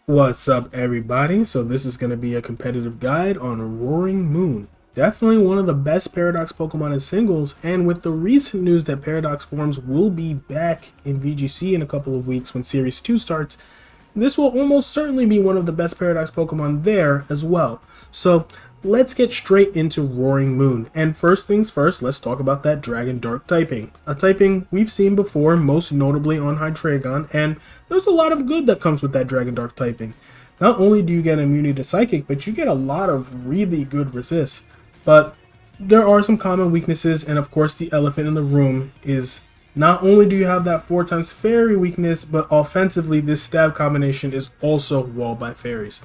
What's up, everybody? So this is going to be a competitive guide on Roaring Moon. Definitely one of the best Paradox Pokemon in singles, and with the recent news that Paradox forms will be back in VGC in a couple of weeks when Series 2 starts, this will almost certainly be one of the best Paradox Pokemon there as well. So let's get straight into Roaring Moon. And first things first, let's talk about that Dragon Dark typing. A typing we've seen before, most notably on Hydreigon, and there's a lot of good that comes with that Dragon Dark typing. Not only do you get immunity to Psychic, but you get a lot of really good resists. But there are some common weaknesses, and of course the elephant in the room is not only do you have that 4x fairy weakness, but offensively this stab combination is also walled by fairies.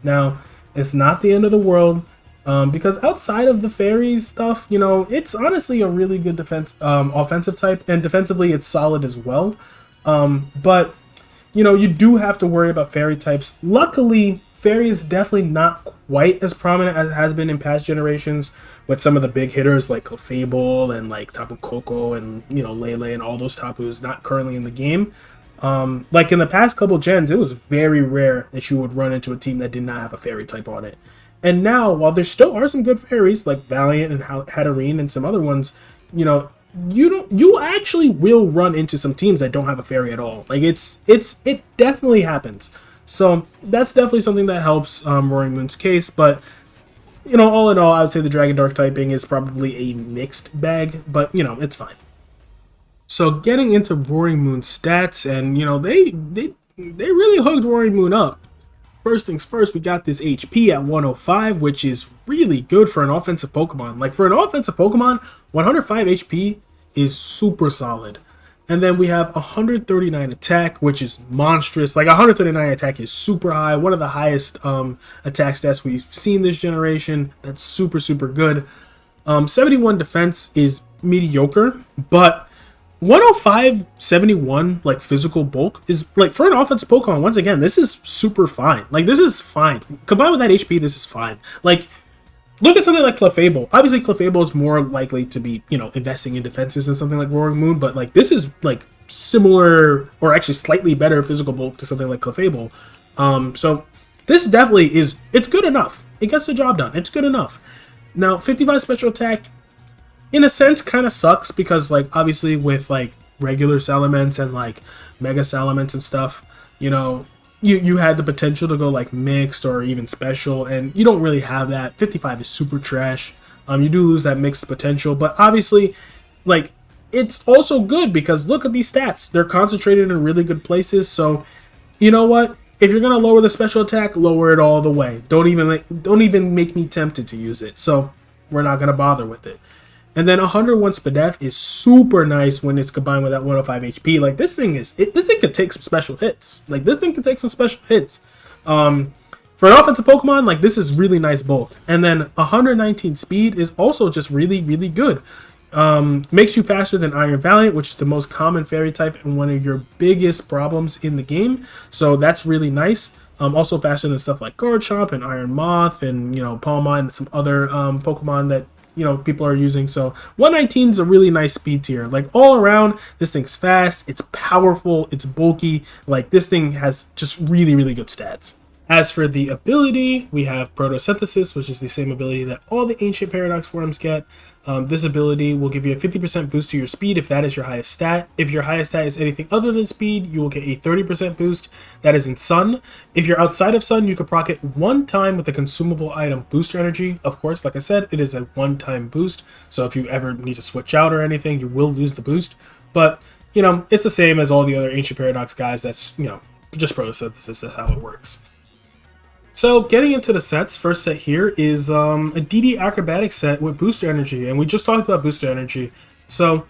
Now, it's not the end of the world, because outside of the fairies stuff, you know, it's honestly a really good offensive type, and defensively it's solid as well. But, you know, you do have to worry about fairy types. Luckily, fairy is definitely not quite as prominent as it has been in past generations with some of the big hitters like Clefable and like Tapu Koko and, you know, Lele and all those Tapus not currently in the game. Like in the past couple gens, it was very rare that you would run into a team that did not have a fairy type on it. And now, while there still are some good fairies like Valiant and Hatterene and some other ones, you know, you actually will run into some teams that don't have a fairy at all. Like it definitely happens. So that's definitely something that helps Roaring Moon's case. But you know, all in all, I would say the Dragon Dark typing is probably a mixed bag, but you know, it's fine. So getting into Roaring Moon's stats, and you know, they really hooked Roaring Moon up. First things first, we got this HP at 105, which is really good for an offensive Pokemon. Like for an offensive Pokemon, 105 HP is super solid. And then we have 139 attack, which is monstrous. Like 139 attack is super high, one of the highest attack stats we've seen this generation. That's super good. 71 defense is mediocre, but 105, 71, like physical bulk is like for an offensive Pokemon. Once again, this is super fine. Like this is fine. Combined with that HP, this is fine. Like look at something like Clefable. Obviously, Clefable is more likely to be, you know, investing in defenses than something like Roaring Moon, but like this is like similar or actually slightly better physical bulk to something like Clefable. So this definitely is, it's good enough. It gets the job done. It's good enough. Now, 55 special attack, in a sense, kind of sucks because, like, obviously with, like, regular Salamence and, like, Mega Salamence and stuff, you know, you had the potential to go, like, mixed or even special, and you don't really have that. 55 is super trash. You do lose that mixed potential, but obviously, like, it's also good because look at these stats. They're concentrated in really good places, so, you know what? If you're going to lower the special attack, lower it all the way. Don't even make me tempted to use it, so we're not going to bother with it. And then 101 Spadef is super nice when it's combined with that 105 HP. Like this thing could take some special hits. Like this thing could take some special hits. For an offensive Pokemon, like this is really nice bulk. And then 119 speed is also just really good. Makes you faster than Iron Valiant, which is the most common fairy type and one of your biggest problems in the game. So that's really nice. Also faster than stuff like Garchomp and Iron Moth and, you know, Palma and some other Pokemon that, you know, people are using. So 119 is a really nice speed tier. Like all around, this thing's fast, it's powerful, it's bulky. Like this thing has just really good stats. As for the ability, we have Photosynthesis, which is the same ability that all the ancient Paradox forms get. This ability will give you a 50% boost to your speed if that is your highest stat. If your highest stat is anything other than speed, you will get a 30% boost. That is in Sun. If you're outside of Sun, you can proc it one time with a consumable item booster energy. Of course, like I said, it is a one-time boost. So if you ever need to switch out or anything, you will lose the boost. But, you know, it's the same as all the other ancient Paradox guys. That's, you know, just Photosynthesis. That's how it works. So getting into the sets, first set here is a DD Acrobatics set with Booster Energy, and we just talked about Booster Energy. So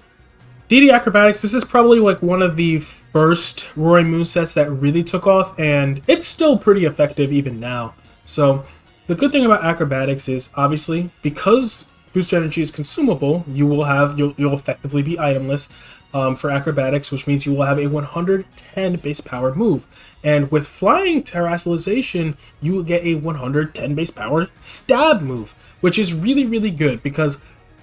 DD Acrobatics, this is probably like one of the first Roaring Moon sets that really took off, and it's still pretty effective even now. So the good thing about Acrobatics is obviously because Booster Energy is consumable, you'll effectively be itemless for Acrobatics, which means you will have a 110 base power move. And with Flying Terrestrialization, you will get a 110 base power stab move, which is really good because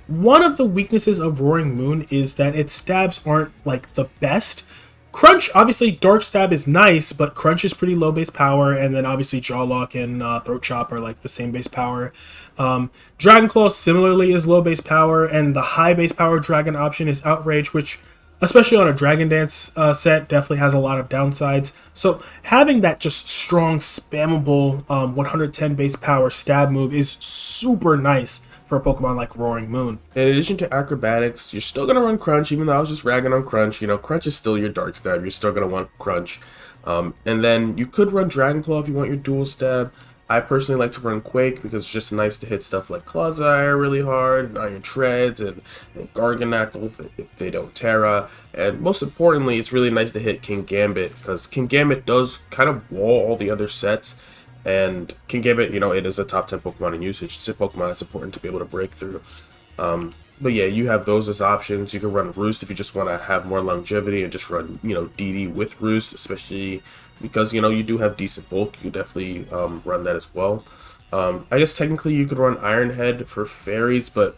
one of the weaknesses of Roaring Moon is that its stabs aren't like the best. Crunch, obviously, Dark Stab is nice, but Crunch is pretty low base power, and then obviously Jaw Lock and Throat Chop are like the same base power. Dragon Claw similarly is low base power, and the high base power dragon option is Outrage, which, especially on a Dragon Dance set, definitely has a lot of downsides. So having that just strong, spammable 110 base power stab move is super nice for a Pokemon like Roaring Moon. In addition to acrobatics, you're still gonna run Crunch, even though I was just ragging on Crunch. You know, Crunch is still your Dark Stab. You're still gonna want Crunch. And then you could run Dragon Claw if you want your dual stab. I personally like to run Quake because it's just nice to hit stuff like Clodsire really hard, and Iron Treads, and Garganacl if they don't Tera. And most importantly, it's really nice to hit King Gambit because King Gambit does kind of wall all the other sets. And King Gambit, you know, it is a top 10 Pokemon in usage. It's a Pokemon that's important to be able to break through. But yeah, you have those as options. You can run Roost if you just want to have more longevity and just run, you know, DD with Roost, especially because, you know, you do have decent bulk. You definitely run that as well. I guess technically you could run Iron Head for fairies, but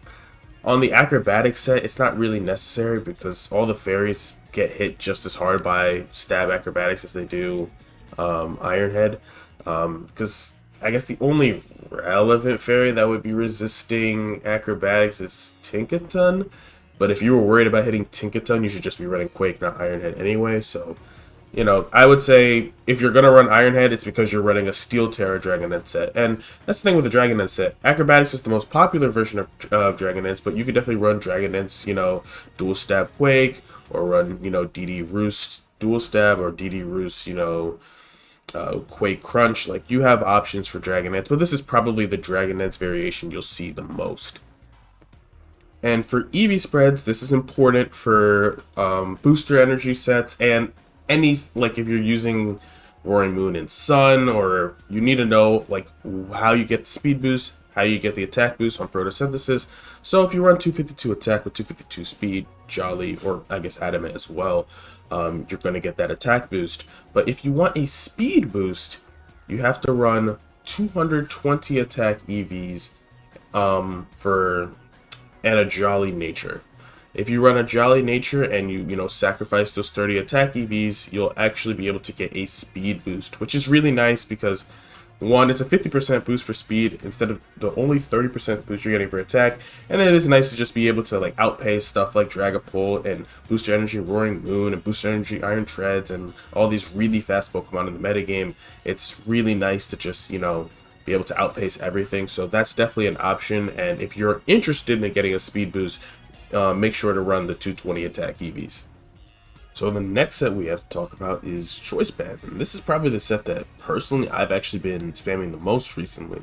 on the acrobatic set, it's not really necessary because all the fairies get hit just as hard by stab acrobatics as they do Iron Head. Because I guess the only relevant fairy that would be resisting acrobatics is Tinkaton. But if you were worried about hitting Tinkaton, you should just be running Quake, not Iron Head anyway. So, you know, I would say if you're going to run Iron Head, it's because you're running a Steel Terra Dragonette set. And that's the thing with the Dragonette set. Acrobatics is the most popular version of Dragonets, but you could definitely run Dragonets, you know, Dual Stab Quake, or run, you know, DD Roost Dual Stab, or DD Roost, you know, Quake Crunch. Like, you have options for Dragonets, but this is probably the Dragonets variation you'll see the most. And for EV spreads, this is important for booster energy sets and any, like, if you're using Roaring Moon and Sun, or you need to know like how you get the speed boost, how you get the attack boost on photosynthesis. So if you run 252 attack with 252 speed, Jolly, or I guess Adamant as well, you're going to get that attack boost. But if you want a speed boost, you have to run 220 attack EVs and a Jolly Nature. If you run a Jolly Nature and you know, sacrifice those 30 attack EVs, you'll actually be able to get a speed boost, which is really nice because, one, it's a 50% boost for speed instead of the only 30% boost you're getting for attack, and it is nice to just be able to like outpace stuff like Dragapult and Boost Your Energy Roaring Moon and Boost Your Energy Iron Treads and all these really fast Pokemon in the metagame. It's really nice to just, you know, be able to outpace everything, so that's definitely an option. And if you're interested in getting a speed boost, make sure to run the 220 attack EVs. So the next set we have to talk about is Choice Band, and this is probably the set that personally I've actually been spamming the most recently.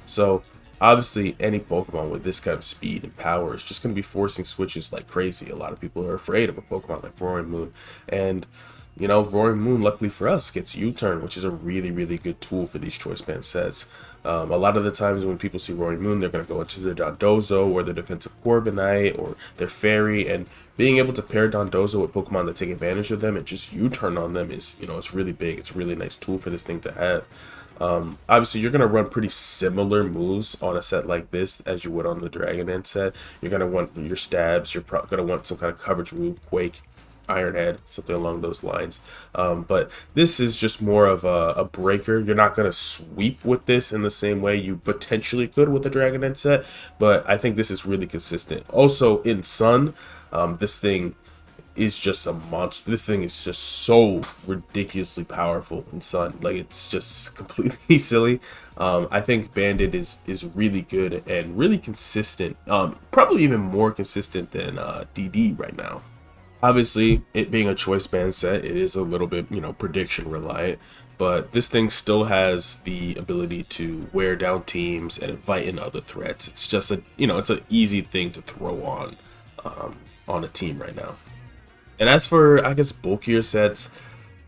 So obviously any Pokemon with this kind of speed and power is just going to be forcing switches like crazy. A lot of people are afraid of a Pokemon like Roaring Moon, and you know, Roaring Moon, luckily for us, gets U-Turn, which is a really, really good tool for these Choice Band sets. A lot of the times when people see Roaring Moon, they're going to go into the Dondozo or the defensive Corviknight or their Fairy, and being able to pair Dondozo with Pokemon that take advantage of them and just U-Turn on them is, you know, it's really big. It's a really nice tool for this thing to have. Obviously, you're going to run pretty similar moves on a set like this as you would on the Dragonite set. You're going to want your stabs, you're going to want some kind of coverage move, Quake, Iron Head, something along those lines. But this is just more of a breaker. You're not going to sweep with this in the same way you potentially could with the Dragonite set, but I think this is really consistent. Also, in Sun, this thing is just a monster. This thing is just so ridiculously powerful in Sun. Like, it's just completely silly. I think Bandit is really good and really consistent. Probably even more consistent than DD right now. Obviously, it being a choice band set, it is a little bit, you know, prediction reliant, but this thing still has the ability to wear down teams and invite in other threats. It's just a, you know, it's an easy thing to throw on a team right now. And as for, I guess, bulkier sets,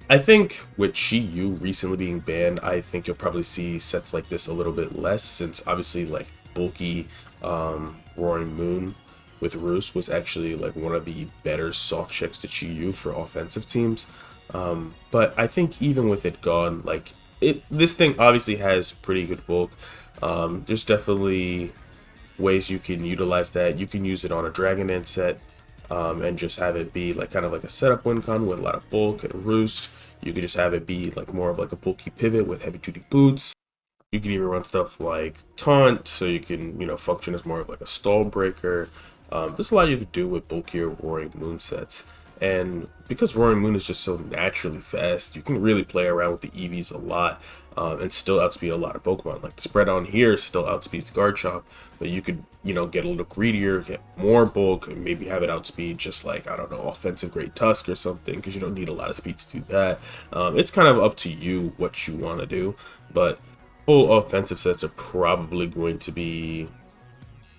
I think with Chi-Yu recently being banned, I think you'll probably see sets like this a little bit less, since obviously like bulky Roaring Moon with Roost was actually like one of the better soft checks to Chi-Yu for offensive teams. But I think even with it gone, like this thing obviously has pretty good bulk. There's definitely ways you can utilize that. You can use it on a Dragonite set. and just have it be like kind of like a setup win con with a lot of bulk and roost. You could just have it be like more of like a bulky pivot with heavy duty boots. You can even run stuff like taunt, so you can, you know, function as more of like a stall breaker. There's a lot you could do with bulkier Roaring Moon sets. And because Roaring Moon is just so naturally fast, you can really play around with the EVs a lot, and still outspeed a lot of Pokemon. Like the spread on here still outspeeds Garchomp, but you could, you know, get a little greedier, get more bulk, and maybe have it outspeed just like, I don't know, offensive Great Tusk or something, because you don't need a lot of speed to do that. It's kind of up to you what you want to do, but full offensive sets are probably going to be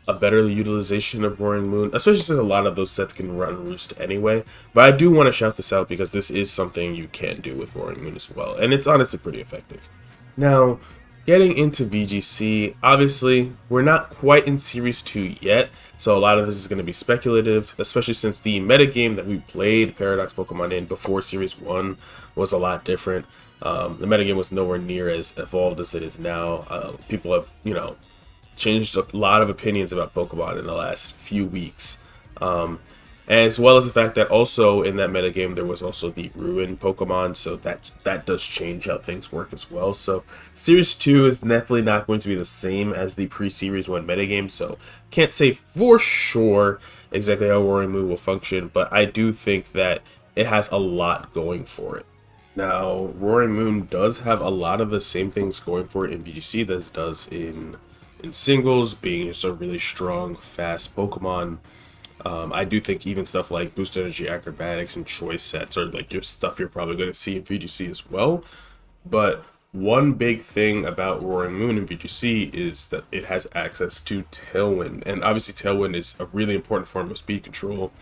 a better utilization of Roaring Moon, especially since a lot of those sets can run Roost anyway. But I do want to shout this out because this is something you can do with Roaring Moon as well, and it's honestly pretty effective. Now, getting into VGC, obviously, we're not quite in Series 2 yet, so a lot of this is going to be speculative, especially since the metagame that we played Paradox Pokemon in before Series 1 was a lot different. The metagame was nowhere near as evolved as it is now. People have, you know, changed a lot of opinions about Pokemon in the last few weeks. As well as the fact that also in that metagame there was also the Ruin Pokemon, so that does change how things work as well. So Series 2 is definitely not going to be the same as the pre-Series 1 metagame, so can't say for sure exactly how Roaring Moon will function, but I do think that it has a lot going for it. Now, Roaring Moon does have a lot of the same things going for it in VGC as it does in singles, being just a really strong, fast Pokemon. I do think even stuff like Boost Energy, Acrobatics, and Choice sets are like your stuff you're probably going to see in VGC as well. But one big thing about Roaring Moon in VGC is that it has access to Tailwind, and obviously Tailwind is a really important form of speed control.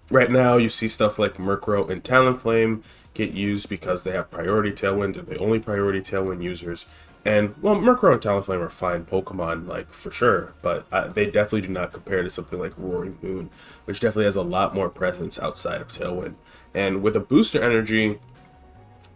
Right now, you see stuff like Murkrow and Talonflame get used because they have priority Tailwind. They're the only priority Tailwind users. And, well, Murkrow and Talonflame are fine Pokemon, like, for sure, but they definitely do not compare to something like Roaring Moon, which definitely has a lot more presence outside of Tailwind. And with a Booster Energy,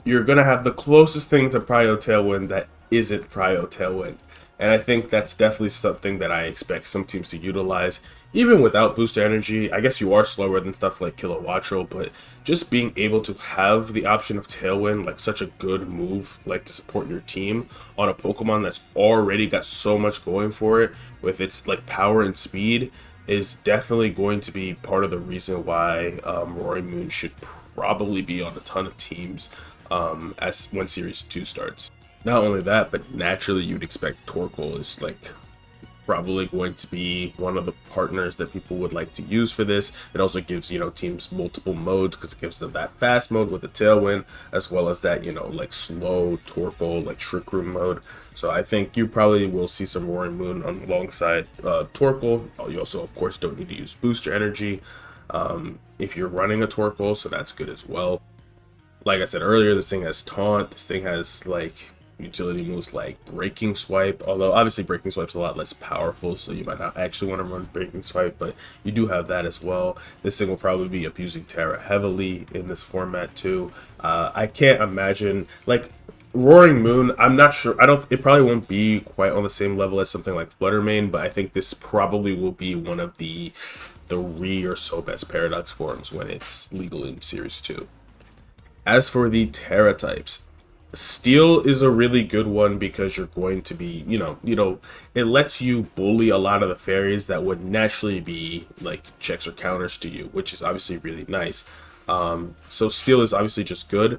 you're going to have the closest thing to Prio Tailwind that isn't Prio Tailwind. And I think that's definitely something that I expect some teams to utilize. Even without Booster Energy, I guess you are slower than stuff like Kilowattrel, but just being able to have the option of Tailwind, like such a good move, like to support your team on a Pokemon that's already got so much going for it with its like power and speed, is definitely going to be part of the reason why Roaring Moon should probably be on a ton of teams as when Series 2 starts. Not only that, but naturally you'd expect Torkoal is like probably going to be one of the partners that people would like to use for this. It also gives, you know, teams multiple modes because it gives them that fast mode with the Tailwind, as well as that, you know, like slow Torkoal, like Trick Room mode. So I think you probably will see some Roaring Moon alongside Torkoal. You also, of course, don't need to use Booster Energy if you're running a Torkoal, so that's good as well. Like I said earlier, this thing has Taunt, this thing has like utility moves like Breaking Swipe, although obviously Breaking Swipe's a lot less powerful, so you might not actually want to run Breaking Swipe, but you do have that as well. This thing will probably be abusing Tera heavily in this format too. I can't imagine, like, Roaring Moon, I'm not sure, it probably won't be quite on the same level as something like Fluttermane, but I think this probably will be one of the 3 or so best Paradox forms when it's legal in Series 2. As for the Tera types, Steel is a really good one because you're going to be, it lets you bully a lot of the fairies that would naturally be like checks or counters to you, which is obviously really nice. So Steel is obviously just good.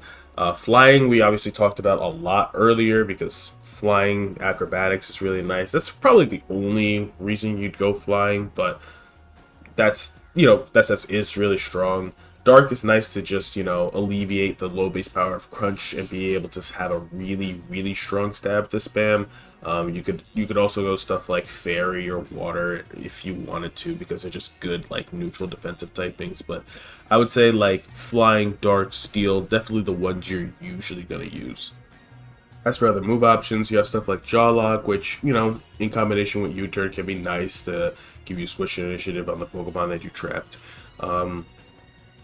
Flying, we obviously talked about a lot earlier because flying acrobatics is really nice. That's probably the only reason you'd go flying, but that is really strong. Dark is nice to just, alleviate the low base power of Crunch and be able to have a really, really strong stab to spam. You could also go stuff like Fairy or Water if you wanted to, because they're just good, like, neutral defensive typings. But I would say, like, Flying, Dark, Steel, definitely the ones you're usually going to use. As for other move options, you have stuff like Jaw Lock, which, in combination with U-Turn can be nice to give you switch initiative on the Pokemon that you trapped.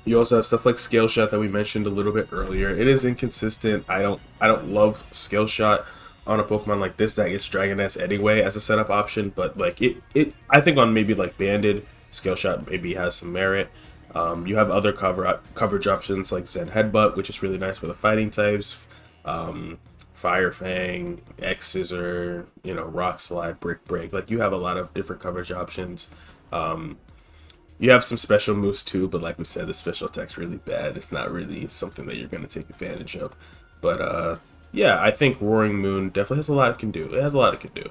You also have stuff like Scale Shot that we mentioned a little bit earlier. It is inconsistent. I don't love Scale Shot on a Pokemon like this that gets Dragon Dance anyway as a setup option, but like it I think on maybe like Banded, Scale Shot maybe has some merit. You have other coverage options like Zen Headbutt, which is really nice for the fighting types. Fire Fang, X Scissor, Rock Slide, Brick Break. Like, you have a lot of different coverage options. You have some special moves too, but like we said, the special attack's really bad. It's not really something that you're going to take advantage of. But yeah, I think Roaring Moon definitely has a lot it can do. It has a lot it can do.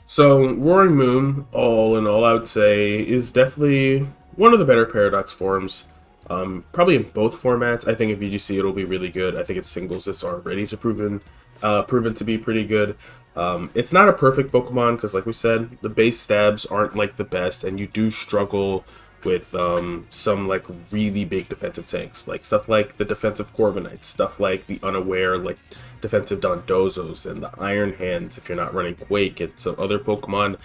So Roaring Moon, all in all, I would say, is definitely one of the better Paradox forms. Probably in both formats. I think in VGC it'll be really good. I think its singles is already proven to be pretty good. It's not a perfect Pokemon because, like we said, the base stabs aren't like the best, and you do struggle with some like really big defensive tanks, like stuff like the defensive Corviknights, stuff like the Unaware, like defensive Dondozos, and the Iron Hands if you're not running Quake, and some other Pokemon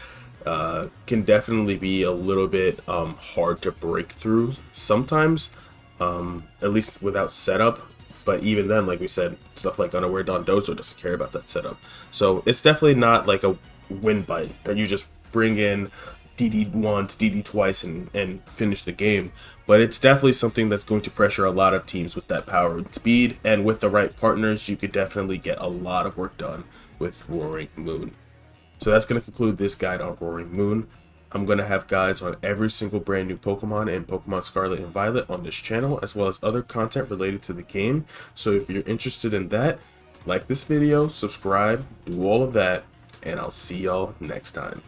can definitely be a little bit hard to break through sometimes, at least without setup. But even then, like we said, stuff like Unaware Dondozo doesn't care about that setup. So it's definitely not like a win button, or you just bring in DD once, DD twice, and finish the game. But it's definitely something that's going to pressure a lot of teams with that power and speed. And with the right partners, you could definitely get a lot of work done with Roaring Moon. So that's going to conclude this guide on Roaring Moon. I'm going to have guides on every single brand new Pokemon in Pokemon Scarlet and Violet on this channel, as well as other content related to the game. So if you're interested in that, like this video, subscribe, do all of that, and I'll see y'all next time.